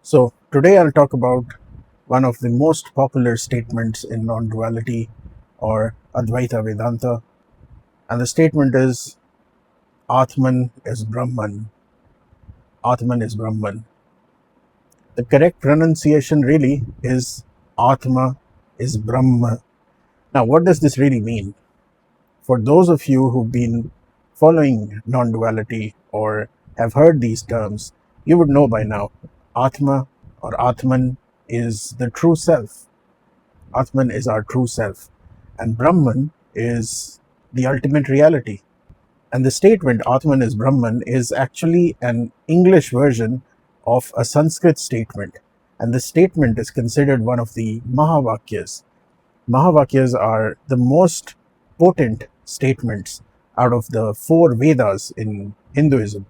So today I'll talk about one of the most popular statements in non-duality or Advaita Vedanta, and the statement is Atman is Brahman. Atman is Brahman. The correct pronunciation really is Atma is Brahma. Now, what does this really mean? For those of you who've been following non-duality or have heard these terms, you would know by now Atma or Atman is the true self. Atman is our true self, and Brahman is the ultimate reality. And the statement Atman is Brahman is actually an English version of a Sanskrit statement. And the statement is considered one of the Mahavakyas. Mahavakyas are the most potent statements out of the four Vedas in Hinduism,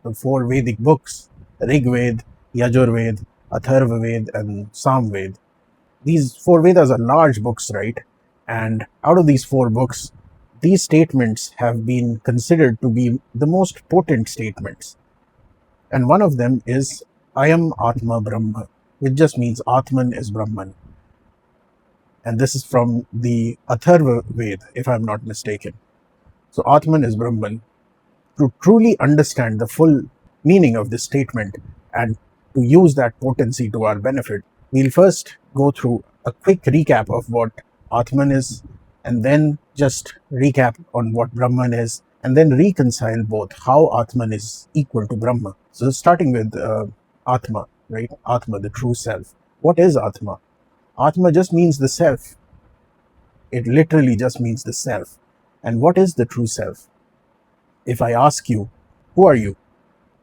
the four Vedic books, Rig Ved, Yajur Ved, Atharva Ved, and Sam Ved. These four Vedas are large books, right? And out of these four books, these statements have been considered to be the most potent statements. And one of them is Ayam Atma Brahma, which just means Atman is Brahman. And this is from the Atharva Ved, if I'm not mistaken. So Atman is Brahman. To truly understand the full meaning of this statement and to use that potency to our benefit, we'll first go through a quick recap of what Atman is, and then just recap on what Brahman is, and then reconcile both, how Atman is equal to Brahma. So starting with Atma, right? Atma, the true self. What is Atma? Atma just means the self. It literally just means the self. And what is the true self? If I ask you, who are you?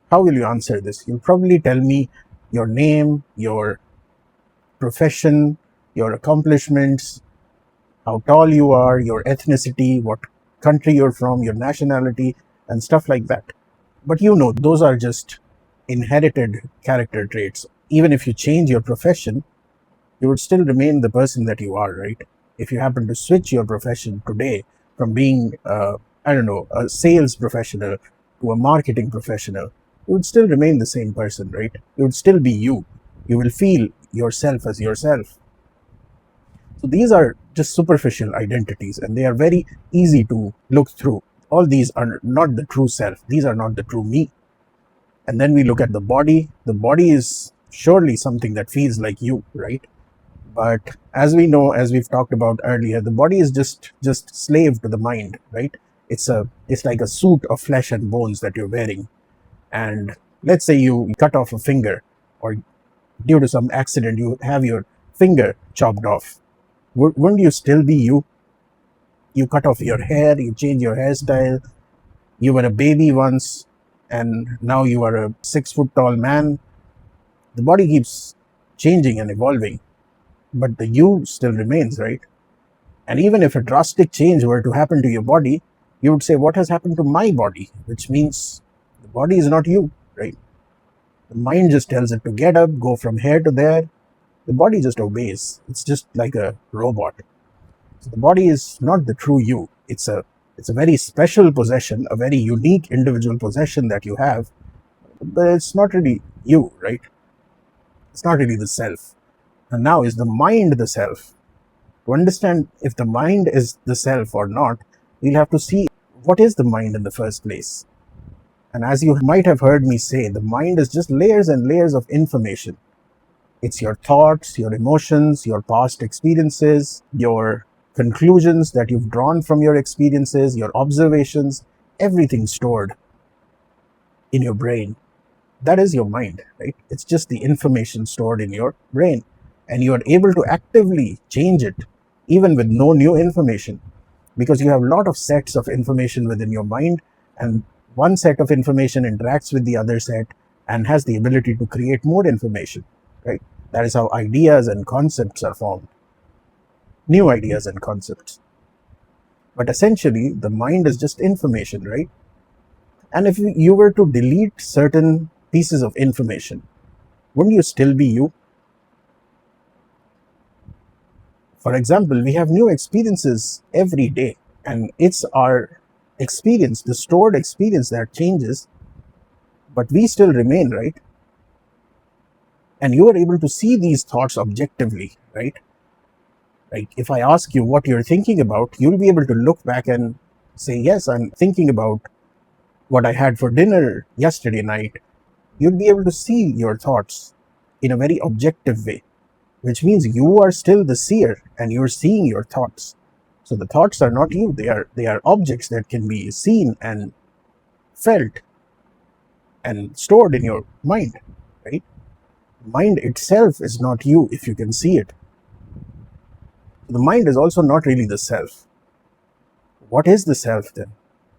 How will you answer this? You'll probably tell me your name, your profession, your accomplishments, how tall you are, your ethnicity, what country you're from, your nationality, and stuff like that. But those are just inherited character traits. Even if you change your profession, you would still remain the person that you are, right? If you happen to switch your profession today from being, a sales professional to a marketing professional, you would still remain the same person, right? You would still be you. You will feel yourself as yourself. So these are just superficial identities, and they are very easy to look through. All these are not the true self. These are not the true me. And then we look at the body. The body is surely something that feels like you, right? But as we know, as we've talked about earlier, the body is just slave to the mind, right? It's like a suit of flesh and bones that you're wearing. And let's say you cut off a finger, or due to some accident you have your finger chopped off. Wouldn't you still be you? You cut off your hair, you change your hairstyle. You were a baby once, and now you are a 6 foot tall man. The body keeps changing and evolving, but the you still remains, right? And even if a drastic change were to happen to your body, you would say, what has happened to my body? Which means the body is not you, right? The mind just tells it to get up, go from here to there. The body just obeys. It's just like a robot. So the body is not the true you. It's a very special possession, a very unique individual possession that you have, but it's not really you, right? It's not really the self. And now, is the mind the self? To understand if the mind is the self or not, we'll have to see what is the mind in the first place. And as you might have heard me say, the mind is just layers and layers of information. It's your thoughts, your emotions, your past experiences, your conclusions that you've drawn from your experiences, your observations, everything stored in your brain. That is your mind, right? It's just the information stored in your brain. And you are able to actively change it, even with no new information, because you have a lot of sets of information within your mind, and one set of information interacts with the other set and has the ability to create more information, right? That is how ideas and concepts are formed. New ideas and concepts. But essentially, the mind is just information, right? And if you were to delete certain pieces of information, wouldn't you still be you? For example, we have new experiences every day, and it's our experience, the stored experience, that changes, but we still remain, right? And you are able to see these thoughts objectively, right? Like if I ask you what you're thinking about, you'll be able to look back and say, yes, I'm thinking about what I had for dinner yesterday night. You'll be able to see your thoughts in a very objective way, which means you are still the seer and you're seeing your thoughts. So the thoughts are not you, they are objects that can be seen and felt and stored in your mind, right? Mind itself is not you if you can see it. The mind is also not really the self. What is the self then?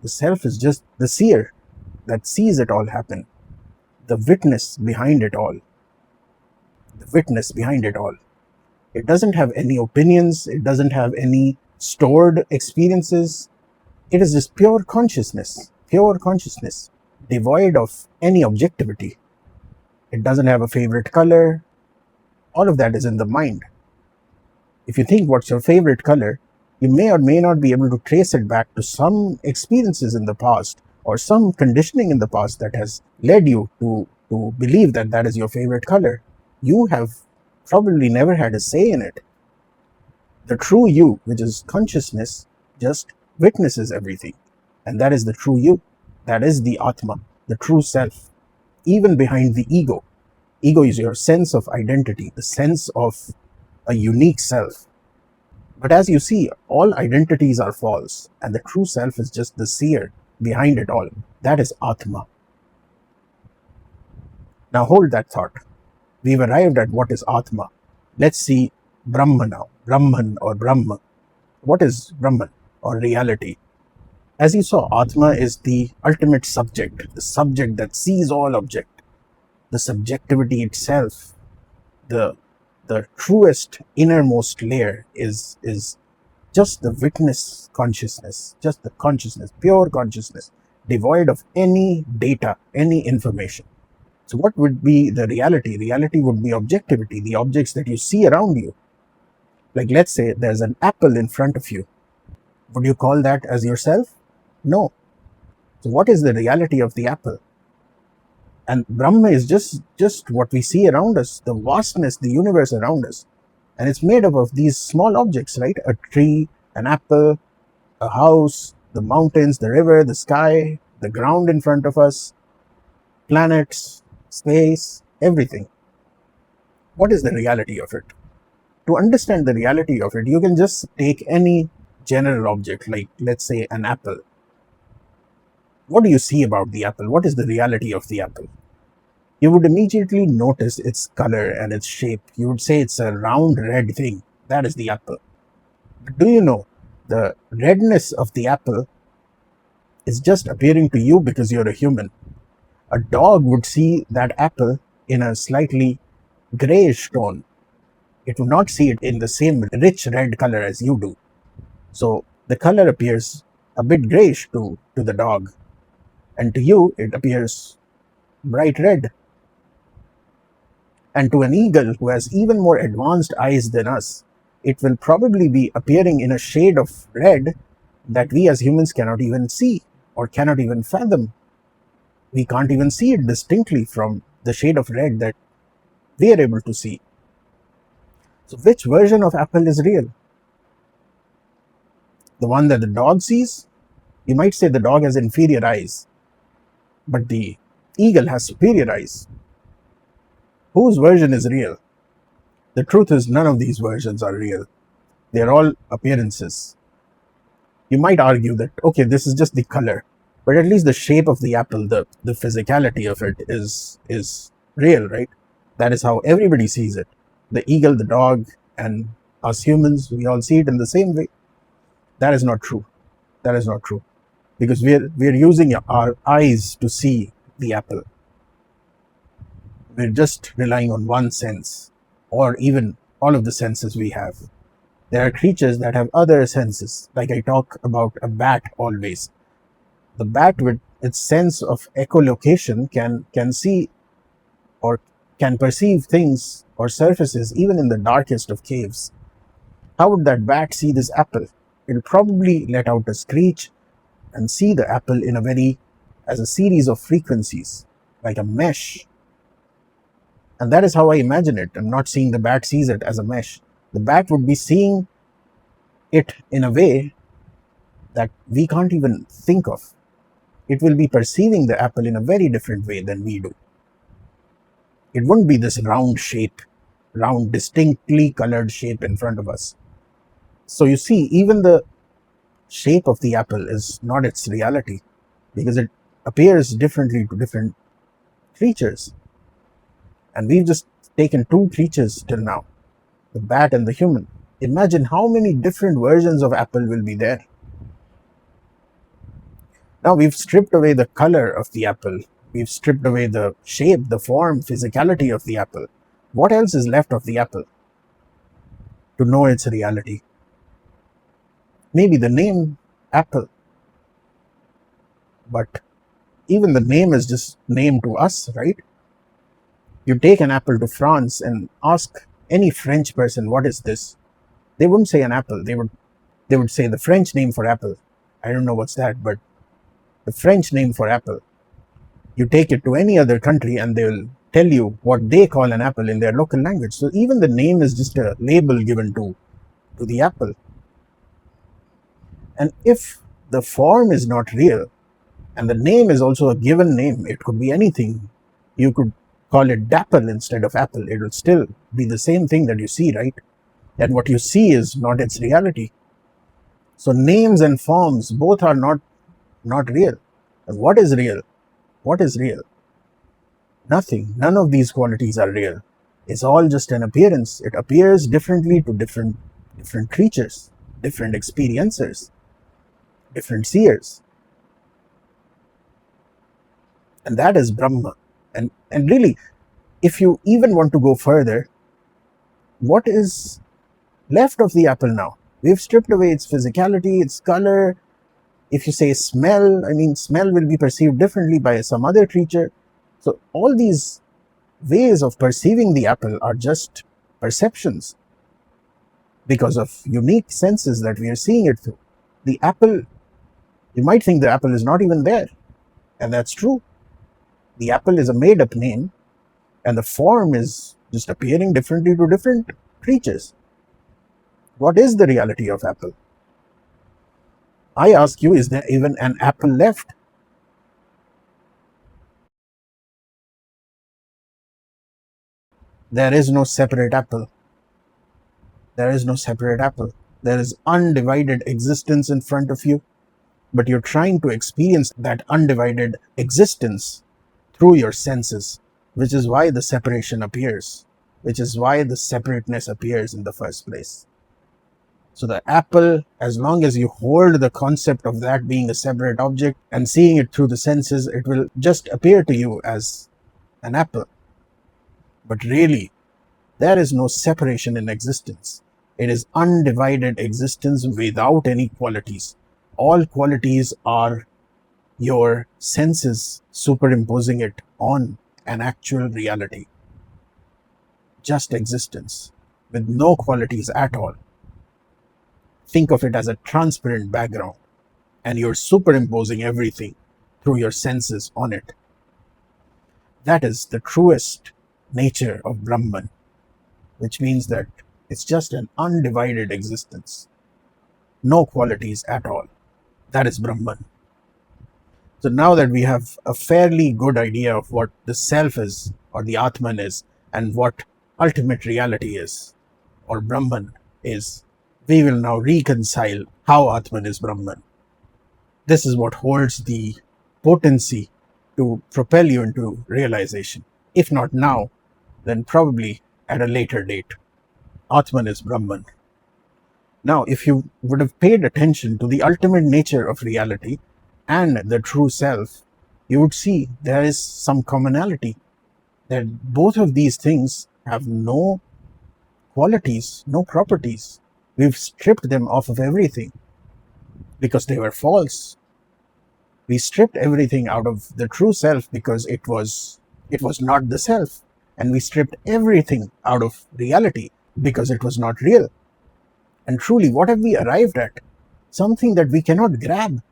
The self is just the seer that sees it all happen, the witness behind it all. The witness behind it all. It doesn't have any opinions, it doesn't have any stored experiences. It is just pure consciousness, devoid of any objectivity. It doesn't have a favorite color. All of that is in the mind. If you think what's your favorite color, you may or may not be able to trace it back to some experiences in the past or some conditioning in the past that has led you to believe that that is your favorite color. You have probably never had a say in it. The true you, which is consciousness, just witnesses everything. And that is the true you. That is the Atman, the true self, even behind the ego. Ego is your sense of identity, the sense of a unique self. But as you see, all identities are false, and the true self is just the seer behind it all. That is Atma. Now hold that thought. We've arrived at what is Atma. Let's see Brahma now. Brahman or Brahma. What is Brahman or reality? As you saw, Atma is the ultimate subject, the subject that sees all object, the subjectivity itself, the truest innermost layer is just the witness consciousness, just the consciousness, pure consciousness, devoid of any data, any information. So what would be the reality? Reality would be objectivity, the objects that you see around you. Like let's say there's an apple in front of you. Would you call that as yourself? No. So what is the reality of the apple? And Brahma is just what we see around us, the vastness, the universe around us. And it's made up of these small objects, right? A tree, an apple, a house, the mountains, the river, the sky, the ground in front of us, planets, space, everything. What is the reality of it? To understand the reality of it, you can just take any general object, like let's say an apple. What do you see about the apple? What is the reality of the apple? You would immediately notice its color and its shape. You would say it's a round red thing. That is the apple. But do you know, the redness of the apple is just appearing to you because you're a human. A dog would see that apple in a slightly grayish tone. It would not see it in the same rich red color as you do. So the color appears a bit grayish to the dog. And to you, it appears bright red. And to an eagle who has even more advanced eyes than us, it will probably be appearing in a shade of red that we as humans cannot even see or cannot even fathom. We can't even see it distinctly from the shade of red that we are able to see. So which version of apple is real? The one that the dog sees? You might say the dog has inferior eyes, but the eagle has superior eyes. Whose version is real? The truth is, none of these versions are real. They are all appearances. You might argue that, okay, this is just the color, but at least the shape of the apple, the physicality of it is real, right? That is how everybody sees it. The eagle, the dog, and us humans, we all see it in the same way. That is not true. That is not true. Because we're using our eyes to see the apple. We're just relying on one sense, or even all of the senses we have. There are creatures that have other senses, like I talk about a bat always. The bat, with its sense of echolocation, can see or can perceive things or surfaces even in the darkest of caves. How would that bat see this apple? It'll probably let out a screech and see the apple as a series of frequencies, like a mesh. And that is how I imagine it. I'm not seeing the bat sees it as a mesh. The bat would be seeing it in a way that we can't even think of. It will be perceiving the apple in a very different way than we do. It wouldn't be this round shape, round, distinctly colored shape in front of us. So you see, even the shape of the apple is not its reality, because it appears differently to different creatures. And we've just taken two creatures till now, the bat and the human. Imagine how many different versions of apple will be there. Now we've stripped away the color of the apple. We've stripped away the shape, the form, physicality of the apple. What else is left of the apple to know its reality? Maybe the name apple. But even the name is just name to us, right? You take an apple to France and ask any French person, what is this? They wouldn't say an apple. They would say the French name for apple. I don't know what's that, but the French name for apple. You take it to any other country and they will tell you what they call an apple in their local language. So even the name is just a label given to the apple. And if the form is not real, and the name is also a given name, it could be anything. You could call it dapple instead of apple. It will still be the same thing that you see, right? And what you see is not its reality. So names and forms both are not real. And what is real? What is real? Nothing. None of these qualities are real. It's all just an appearance. It appears differently to different creatures, different experiencers, different seers. And that is Brahma. And really, if you even want to go further, what is left of the apple now? We've stripped away its physicality, its color. If you say smell, smell will be perceived differently by some other creature. So all these ways of perceiving the apple are just perceptions because of unique senses that we are seeing it through. The apple, you might think the apple is not even there, and that's true. The apple is a made-up name, and the form is just appearing differently to different creatures. What is the reality of apple? I ask you, is there even an apple left? There is no separate apple. There is no separate apple. There is undivided existence in front of you, but you're trying to experience that undivided existence through your senses, which is why the separation appears, which is why the separateness appears in the first place. So the apple, as long as you hold the concept of that being a separate object and seeing it through the senses, it will just appear to you as an apple. But really, there is no separation in existence. It is undivided existence without any qualities. All qualities are your senses superimposing it on an actual reality. Just existence with no qualities at all. Think of it as a transparent background, and you're superimposing everything through your senses on it. That is the truest nature of Brahman, which means that it's just an undivided existence. No qualities at all. That is Brahman. So now that we have a fairly good idea of what the self is, or the Atman is, and what ultimate reality is, or Brahman is, we will now reconcile how Atman is Brahman. This is what holds the potency to propel you into realization. If not now, then probably at a later date. Atman is Brahman. Now, if you would have paid attention to the ultimate nature of reality and the true self, you would see there is some commonality, that both of these things have no qualities, no properties. We've stripped them off of everything because they were false. We stripped everything out of the true self because it was not the self. And we stripped everything out of reality because it was not real. And truly, what have we arrived at? Something that we cannot grab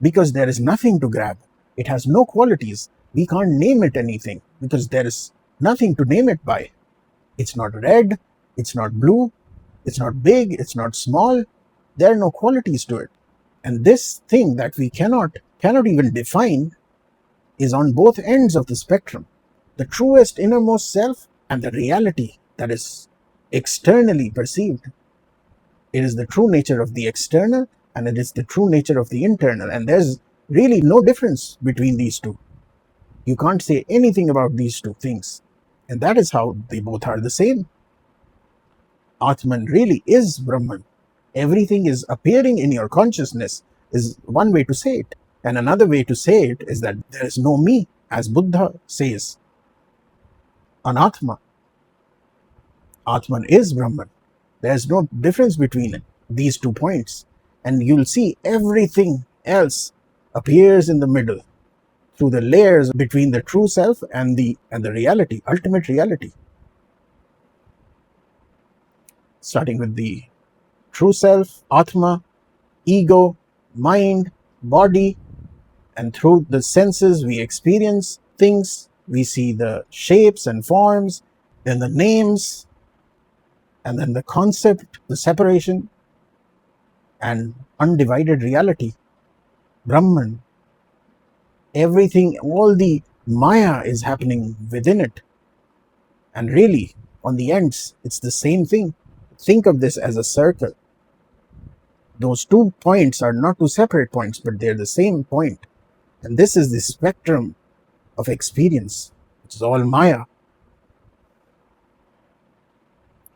because there is nothing to grab. It has no qualities. We can't name it anything because there is nothing to name it by. It's not red, it's not blue, it's not big, it's not small. There are no qualities to it. And this thing that we cannot even define is on both ends of the spectrum. The truest innermost self and the reality that is externally perceived. It is the true nature of the external and it is the true nature of the internal. And there's really no difference between these two. You can't say anything about these two things. And that is how they both are the same. Atman really is Brahman. Everything is appearing in your consciousness is one way to say it. And another way to say it is that there is no me, as Buddha says. Anatma. Atman is Brahman. There is no difference between these 2 points. And you'll see everything else appears in the middle through the layers between the true self and the reality, ultimate reality. Starting with the true self, Atma, ego, mind, body, and through the senses we experience things, we see the shapes and forms, then the names, and then the concept, the separation, and undivided reality, Brahman. Everything, all the Maya is happening within it. And really, on the ends, it's the same thing. Think of this as a circle. Those 2 points are not 2 separate points, but they're the same point. And this is the spectrum of experience, which is all Maya.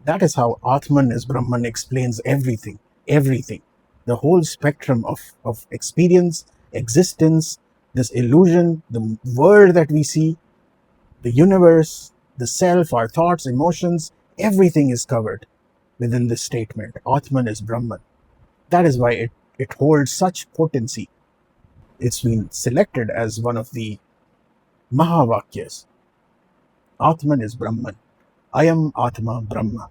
That is how Atman as Brahman explains everything, everything. The whole spectrum of experience, existence, this illusion, the world that we see, the universe, the self, our thoughts, emotions, everything is covered within this statement. Atman is Brahman. That is why it holds such potency. It's been selected as one of the Mahavakyas. Atman is Brahman. I am Atma Brahma.